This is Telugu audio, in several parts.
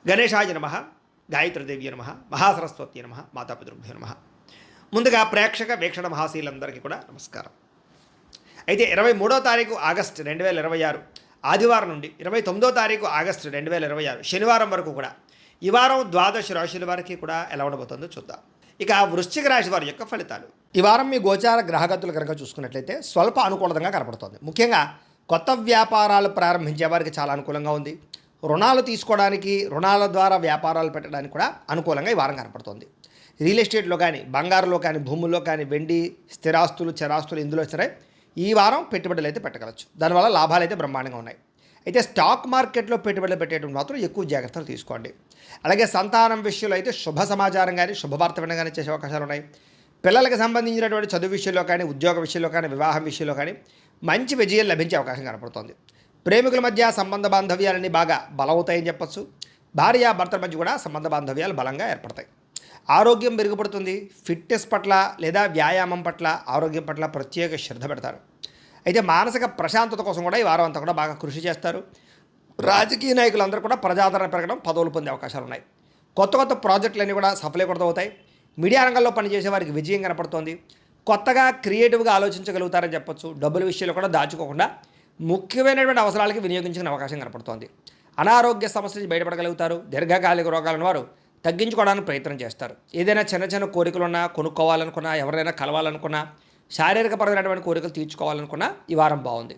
గణేశాయ నమః, గాయత్రీదేవి నమః, మహాసరస్వతి నమః, మాతాపితృభ్యో నమః. ముందుగా ప్రేక్షక వీక్షణ మహాశీలందరికీ కూడా నమస్కారం. అయితే 23వ తారీఖు ఆగస్టు 2026 ఆదివారం నుండి 29వ తారీఖు ఆగస్టు 2026 శనివారం వరకు కూడా ఈ వారం ద్వాదశ రాశుల వారికి కూడా ఎలా ఉండబోతుందో చూద్దాం. ఇక వృశ్చిక రాశి వారి యొక్క ఫలితాలు. ఈ వారం మీ గోచార గ్రహగతులు కనుక చూసుకున్నట్లయితే స్వల్ప అనుకూలంగా కనపడుతోంది. ముఖ్యంగా కొత్త వ్యాపారాలు ప్రారంభించే వారికి చాలా అనుకూలంగా ఉంది. రుణాలు తీసుకోవడానికి, రుణాల ద్వారా వ్యాపారాలు పెట్టడానికి కూడా అనుకూలంగా ఈ వారం కనపడుతోంది. రియల్ ఎస్టేట్లో కానీ, బంగారులో కానీ, భూముల్లో కానీ, వెండి, స్థిరాస్తులు, చరాస్తులు ఇందులో సరే ఈ వారం పెట్టుబడులు అయితే పెట్టగలచ్చు. దానివల్ల లాభాలు అయితే బ్రహ్మాండంగా ఉన్నాయి. అయితే స్టాక్ మార్కెట్లో పెట్టుబడులు పెట్టేటప్పుడు మాత్రం ఎక్కువ జాగ్రత్తలు తీసుకోండి. అలాగే సంతానం విషయంలో అయితే శుభ సమాచారం కానీ, శుభవార్త వినగానే చేసే అవకాశాలు ఉన్నాయి. పిల్లలకు సంబంధించినటువంటి చదువు విషయంలో కానీ, ఉద్యోగ విషయంలో కానీ, వివాహం విషయంలో కానీ మంచి విజయం లభించే అవకాశం కనపడుతోంది. ప్రేమికుల మధ్య సంబంధ బాంధవ్యాలన్నీ బాగా బలవుతాయని చెప్పచ్చు. భార్యాభర్తల మధ్య కూడా సంబంధ బాంధవ్యాలు బలంగా ఏర్పడతాయి. ఆరోగ్యం మెరుగుపడుతుంది. ఫిట్నెస్ పట్ల లేదా వ్యాయామం పట్ల, ఆరోగ్యం పట్ల ప్రత్యేక శ్రద్ధ పెడతారు. అయితే మానసిక ప్రశాంతత కోసం కూడా ఈ వారం అంతా కూడా బాగా కృషి చేస్తారు. రాజకీయ నాయకులందరూ కూడా ప్రజాదరణ పెరగడం, పదవులు పొందే అవకాశాలు ఉన్నాయి. కొత్త కొత్త ప్రాజెక్టులన్నీ కూడా సఫలీకృతమవుతాయి. మీడియా రంగంలో పనిచేసే వారికి విజయం కనపడుతోంది. కొత్తగా క్రియేటివ్గా ఆలోచించగలుగుతారని చెప్పొచ్చు. డబ్బుల విషయంలో కూడా దాచుకోకుండా ముఖ్యమైనటువంటి అవసరాలకి వినియోగించుకునే అవకాశం కనపడుతోంది. అనారోగ్య సమస్య నుంచి బయటపడగలుగుతారు. దీర్ఘకాలిక రోగాలను వారు తగ్గించుకోవడానికి ప్రయత్నం చేస్తారు. ఏదైనా చిన్న చిన్న కోరికలున్నా, కొనుక్కోవాలనుకున్నా, ఎవరైనా కలవాలనుకున్నా, శారీరకపరమైనటువంటి కోరికలు తీర్చుకోవాలనుకున్నా ఈ వారం బాగుంది.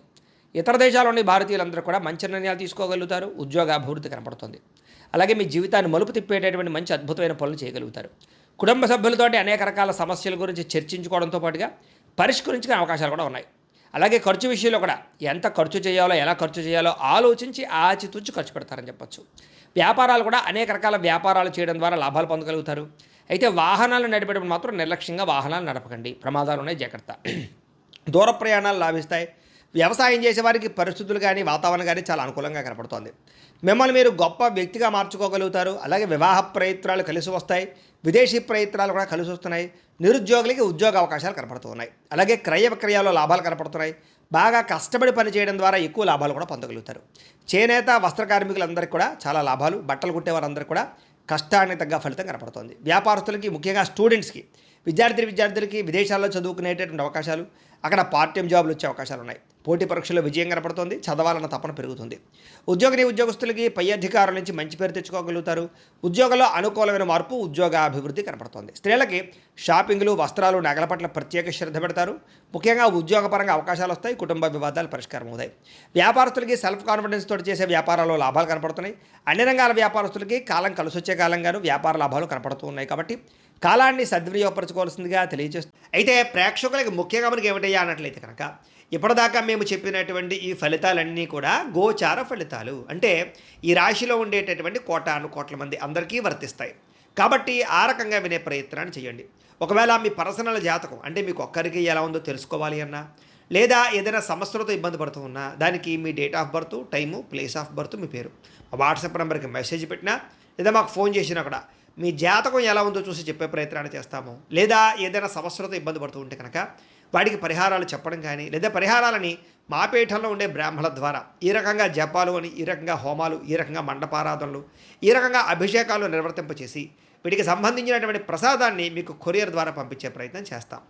ఇతర దేశాల్లోని భారతీయులందరూ కూడా మంచి నిర్ణయాలు తీసుకోగలుగుతారు. ఉద్యోగ అభివృద్ధి కనపడుతుంది. అలాగే మీ జీవితాన్ని మలుపు తిప్పేటటువంటి మంచి అద్భుతమైన పనులు చేయగలుగుతారు. కుటుంబ సభ్యులతోటి అనేక రకాల సమస్యల గురించి చర్చించుకోవడంతో పాటుగా పరిష్కరించుకునే అవకాశాలు కూడా ఉన్నాయి. అలాగే ఖర్చు విషయంలో కూడా ఎంత ఖర్చు చేయాలో, ఎలా ఖర్చు చేయాలో ఆలోచించి ఆచితూచి ఖర్చు పెడతారని చెప్పచ్చు. వ్యాపారాలు కూడా అనేక రకాల వ్యాపారాలు చేయడం ద్వారా లాభాలు పొందగలుగుతారు. అయితే వాహనాలు నడిపేటప్పుడు మాత్రం నిర్లక్ష్యంగా వాహనాలు నడపకండి. ప్రమాదాలు ఉన్నాయి, జాగ్రత్త. దూర ప్రయాణాలు లాభిస్తాయి. వ్యవసాయం చేసేవారికి పరిస్థితులు కానీ, వాతావరణం కానీ చాలా అనుకూలంగా కనపడుతోంది. మిమ్మల్ని మీరు గొప్ప వ్యక్తిగా మార్చుకోగలుగుతారు. అలాగే వివాహ ప్రయత్నాలు కలిసి వస్తాయి. విదేశీ ప్రయత్నాలు కూడా కలిసి వస్తున్నాయి. నిరుద్యోగులకి ఉద్యోగ అవకాశాలు కనపడుతున్నాయి. అలాగే క్రయ విక్రయాల్లో లాభాలు కనపడుతున్నాయి. బాగా కష్టపడి పనిచేయడం ద్వారా ఎక్కువ లాభాలు కూడా పొందగలుగుతారు. చేనేత వస్త్ర కార్మికులందరికీ కూడా చాలా లాభాలు. బట్టలు కుట్టేవారందరికీ కూడా కష్టానికి తగ్గ ఫలితం కనపడుతుంది. వ్యాపారస్తులకి, ముఖ్యంగా స్టూడెంట్స్కి, విద్యార్థులకి విదేశాల్లో చదువుకునేటటువంటి అవకాశాలు, అక్కడ పార్ట్ టైం జాబులు వచ్చే అవకాశాలు ఉన్నాయి. పోటీ పరీక్షల్లో విజయం కనపడుతుంది. చదవాలన్న తపన పెరుగుతుంది. ఉద్యోగస్తులకి పై అధికారుల నుంచి మంచి పేరు తెచ్చుకోగలుగుతారు. ఉద్యోగంలో అనుకూలమైన మార్పు, ఉద్యోగ అభివృద్ధి కనపడుతుంది. స్త్రీలకి షాపింగ్లు, వస్త్రాలు, నగల పట్ల ప్రత్యేక శ్రద్ధ పెడతారు. ముఖ్యంగా ఉద్యోగపరంగా అవకాశాలు వస్తాయి. కుటుంబ వివాదాలు పరిష్కారం అవుతాయి. వ్యాపారస్తులకి సెల్ఫ్ కాన్ఫిడెన్స్ తోటి చేసే వ్యాపారాల్లో లాభాలు కనపడుతున్నాయి. అన్ని రంగాల వ్యాపారస్తులకి కాలం కలిసి వచ్చే కాలంగాను వ్యాపార లాభాలు కనపడుతూ ఉన్నాయి. కాబట్టి కాలాన్ని సద్వినియోగపరచుకోవాల్సిందిగా తెలియజేస్తుంది. అయితే ప్రేక్షకులకి ముఖ్యంగా మనకి ఏమిటయ్యా అన్నట్లయితే కనుక, ఇప్పటిదాకా మేము చెప్పినటువంటి ఈ ఫలితాలన్నీ కూడా గోచార ఫలితాలు. అంటే ఈ రాశిలో ఉండేటటువంటి కోట్ల మంది అందరికీ వర్తిస్తాయి. కాబట్టి ఆ రకంగా వినే ప్రయత్నాన్ని చేయండి. ఒకవేళ మీ పర్సనల్ జాతకం అంటే మీకు ఒక్కరికి ఎలా ఉందో తెలుసుకోవాలి అన్నా, లేదా ఏదైనా సమస్యలతో ఇబ్బంది పడుతూ ఉన్నా, దానికి మీ date of birth, time, place of birth, మీ పేరు మా వాట్సాప్ నెంబర్కి మెసేజ్ పెట్టినా, లేదా మాకు ఫోన్ చేసినా కూడా మీ జాతకం ఎలా ఉందో చూసి చెప్పే ప్రయత్నాన్ని చేస్తాము. లేదా ఏదైనా సమస్యలతో ఇబ్బంది పడుతూ ఉంటే కనుక వాటికి పరిహారాలు చెప్పడం కానీ, లేదా పరిహారాలని మా పీఠంలో ఉండే బ్రాహ్మణుల ద్వారా ఈ రకంగా జపాలు అని, ఈ రకంగా హోమాలు, ఈ రకంగా మండపారాధనలు, ఈ రకంగా అభిషేకాలు నిర్వర్తింపచేసి వీటికి సంబంధించినటువంటి ప్రసాదాన్ని మీకు కొరియర్ ద్వారా పంపించే ప్రయత్నం చేస్తాం.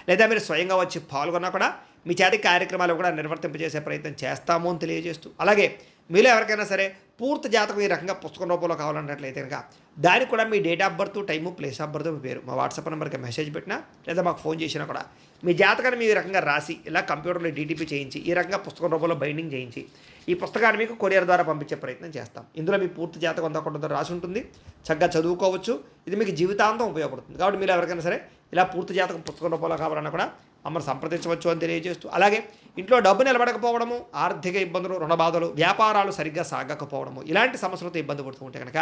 లేదా మీరు స్వయంగా వచ్చి పాల్గొన్నా కూడా మీ చేతి కార్యక్రమాలు కూడా నిర్వర్తింపజేసే ప్రయత్నం చేస్తాము అని తెలియజేస్తూ, అలాగే మీలో ఎవరికైనా సరే పూర్తి జాతకం ఈ రకంగా పుస్తకం రూపంలో కావాలన్నట్లయితే కనుక దానికి కూడా మీ date of birth, time, place of birth, మీ పేరు మా వాట్సాప్ నెంబర్కి మెసేజ్ పెట్టినా, లేదా మాకు ఫోన్ చేసినా కూడా మీ జాతకాన్ని మీ రకంగా రాసి ఇలా కంప్యూటర్లో డీటీపీ చేయించి ఈ రకంగా పుస్తకం రూపంలో బైండింగ్ చేయించి ఈ పుస్తకాన్ని మీకు కొరియర్ ద్వారా పంపించే ప్రయత్నం చేస్తాం. ఇందులో మీ పూర్తి జాతకం అంతా కూడా రాసి ఉంటుంది. చక్కగా చదువుకోవచ్చు. ఇది మీకు జీవితాంతం ఉపయోగపడుతుంది. కాబట్టి మీరు ఎవరికైనా సరే ఇలా పూర్తి జాతకం పుస్తకం రూపంలో కావాలన్నా కూడా మమ్మల్ని సంప్రదించవచ్చు అని తెలియజేస్తూ, అలాగే ఇంట్లో డబ్బు నిలబడకపోవడము, ఆర్థిక ఇబ్బందులు, రుణ బాధలు, వ్యాపారాలు సరిగ్గా సాగకపోవడము, ఇలాంటి సమస్యలతో ఇబ్బంది పడుతూ ఉంటే కనుక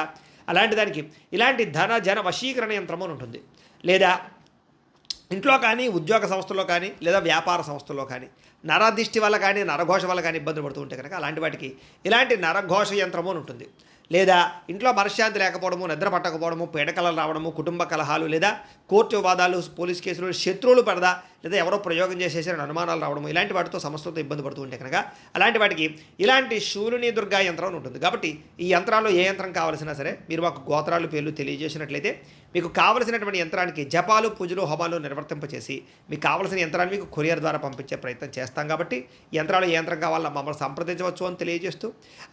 అలాంటి దానికి ఇలాంటి జన వశీకరణ యంత్రము అని ఉంటుంది. లేదా ఇంట్లో కానీ, ఉద్యోగ సంస్థల్లో కానీ, లేదా వ్యాపార సంస్థల్లో కానీ నరదిష్టి వల్ల కానీ నరఘోష వల్ల కానీ ఇబ్బందులు పడుతూ ఉంటే కనుక అలాంటి వాటికి ఇలాంటి నరఘోష యంత్రము అని ఉంటుంది. లేదా ఇంట్లో మనశ్శాంతి లేకపోవడము, నిద్ర పట్టకపోవడము, పీడకలలు రావడము, కుటుంబ కలహాలు, లేదా కోర్టు వివాదాలు, పోలీస్ కేసులు, శత్రువులు పడదా, లేదా ఎవరో ప్రయోగం చేసేసారని అనుమానాలు రావడము, ఇలాంటి వాటితో సమస్యలతో ఇబ్బంది పడుతూ ఉంటే కనుక అలాంటి వాటికి ఇలాంటి శూలిని దుర్గా యంత్రం అని ఉంటుంది. కాబట్టి ఈ యంత్రాల్లో ఏ యంత్రం కావాల్సినా సరే మీరు మాకు గోత్రాలు పేర్లు తెలియజేసినట్లయితే మీకు కావలసినటువంటి యంత్రానికి జపాలు, పూజలు, హోమాలు నిర్వర్తింపచేసి మీకు కావలసిన యంత్రాన్ని మీకు కొరియర్ ద్వారా పంపించే ప్రయత్నం చేస్తాం. కాబట్టి యంత్రాలు ఏ యంత్రం కావాలో మమ్మల్ని సంప్రదించవచ్చు అని తెలియజేస్తూ,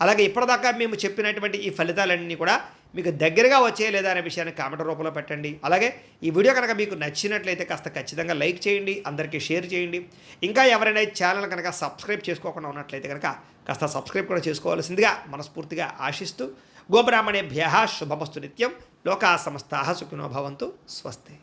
అలాగే ఇప్పటిదాకా మేము చెప్పినటువంటి ఈ ఫలితాలన్నీ కూడా మీకు దగ్గరగా వచ్చే లేదా అనే విషయాన్ని కామెంట్ రూపంలో పెట్టండి. అలాగే ఈ వీడియో కనుక మీకు నచ్చినట్లయితే కాస్త ఖచ్చితంగా లైక్ చేయండి, అందరికీ షేర్ చేయండి. ఇంకా ఎవరైనా ఛానల్ కనుక సబ్స్క్రైబ్ చేసుకోకుండా ఉన్నట్లయితే కనుక కాస్త సబ్స్క్రైబ్ కూడా చేసుకోవాల్సిందిగా మనస్ఫూర్తిగా ఆశిస్తూ, గోబ్రాహ్మణేభ్యః శుభమస్తు నిత్యం. లోకా సమస్తాః సుఖినో భవంతు. స్వస్తి.